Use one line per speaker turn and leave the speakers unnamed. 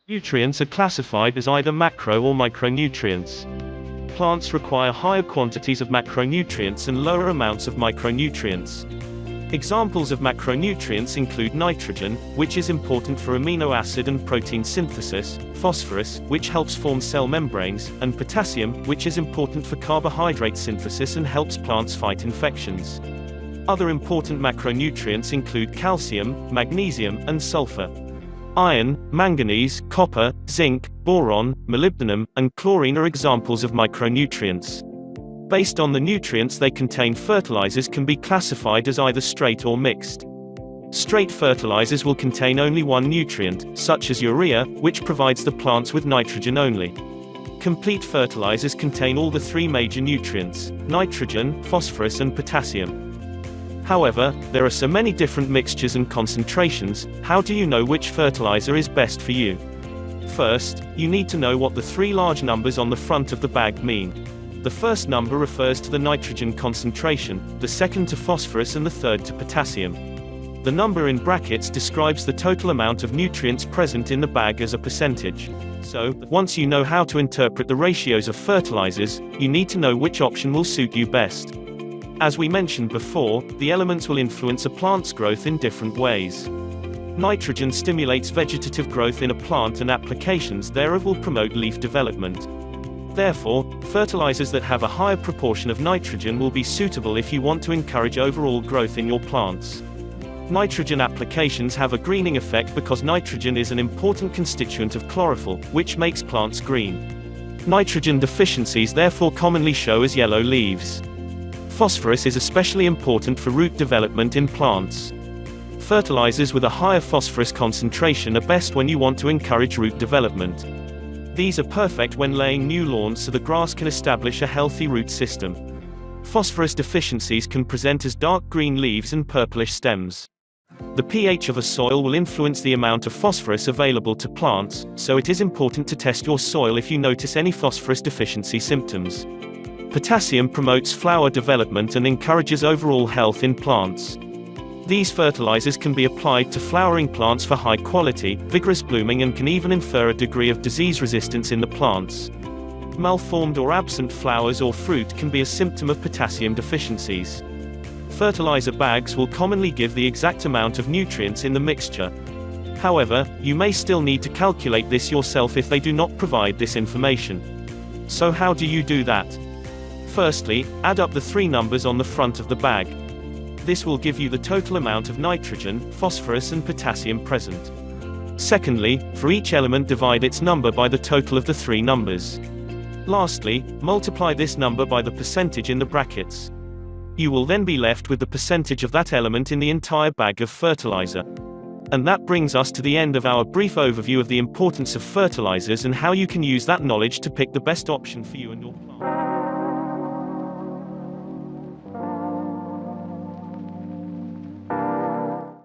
Nutrients are classified as either macro or micronutrients. Plants require higher quantities of macronutrients and lower amounts of micronutrients. Examples of macronutrients include nitrogen, which is important for amino acid and protein synthesis, phosphorus, which helps form cell membranes, and potassium, which is important for carbohydrate synthesis and helps plants fight infections. Other important macronutrients include calcium, magnesium, and sulfur. Iron, manganese, copper, zinc, boron, molybdenum, and chlorine are examples of micronutrients. Based on the nutrients they contain, fertilizers can be classified as either straight or mixed. Straight fertilizers will contain only one nutrient, such as urea, which provides the plants with nitrogen only. Complete fertilizers contain all the three major nutrients: nitrogen, phosphorus, and potassium. However, there are so many different mixtures and concentrations. How do you know which fertilizer is best for you? First, you need to know what the three large numbers on the front of the bag mean. The first number refers to the nitrogen concentration, the second to phosphorus, and the third to potassium. The number in brackets describes the total amount of nutrients present in the bag as a percentage. So, once you know how to interpret the ratios of fertilizers, you need to know which option will suit you best. As we mentioned before, the elements will influence a plant's growth in different ways. Nitrogen stimulates vegetative growth in a plant, and applications thereof will promote leaf development. Therefore, fertilizers that have a higher proportion of nitrogen will be suitable if you want to encourage overall growth in your plants. Nitrogen applications have a greening effect because nitrogen is an important constituent of chlorophyll, which makes plants green. Nitrogen deficiencies therefore commonly show as yellow leaves. Phosphorus is especially important for root development in plants. Fertilizers with a higher phosphorus concentration are best when you want to encourage root development. These are perfect when laying new lawns so the grass can establish a healthy root system. Phosphorus deficiencies can present as dark green leaves and purplish stems. The pH of a soil will influence the amount of phosphorus available to plants, so it is important to test your soil if you notice any phosphorus deficiency symptoms. Potassium promotes flower development and encourages overall health in plants. These fertilizers can be applied to flowering plants for high quality, vigorous blooming, and can even infer a degree of disease resistance in the plants. Malformed or absent flowers or fruit can be a symptom of potassium deficiencies. Fertilizer bags will commonly give the exact amount of nutrients in the mixture. However, you may still need to calculate this yourself if they do not provide this information. So how do you do that? Firstly, add up the three numbers on the front of the bag. This will give you the total amount of nitrogen, phosphorus, and potassium present. Secondly, for each element divide its number by the total of the three numbers. Lastly, multiply this number by the percentage in the brackets. You will then be left with the percentage of that element in the entire bag of fertilizer. And that brings us to the end of our brief overview of the importance of fertilizers and how you can use that knowledge to pick the best option for you and your plant.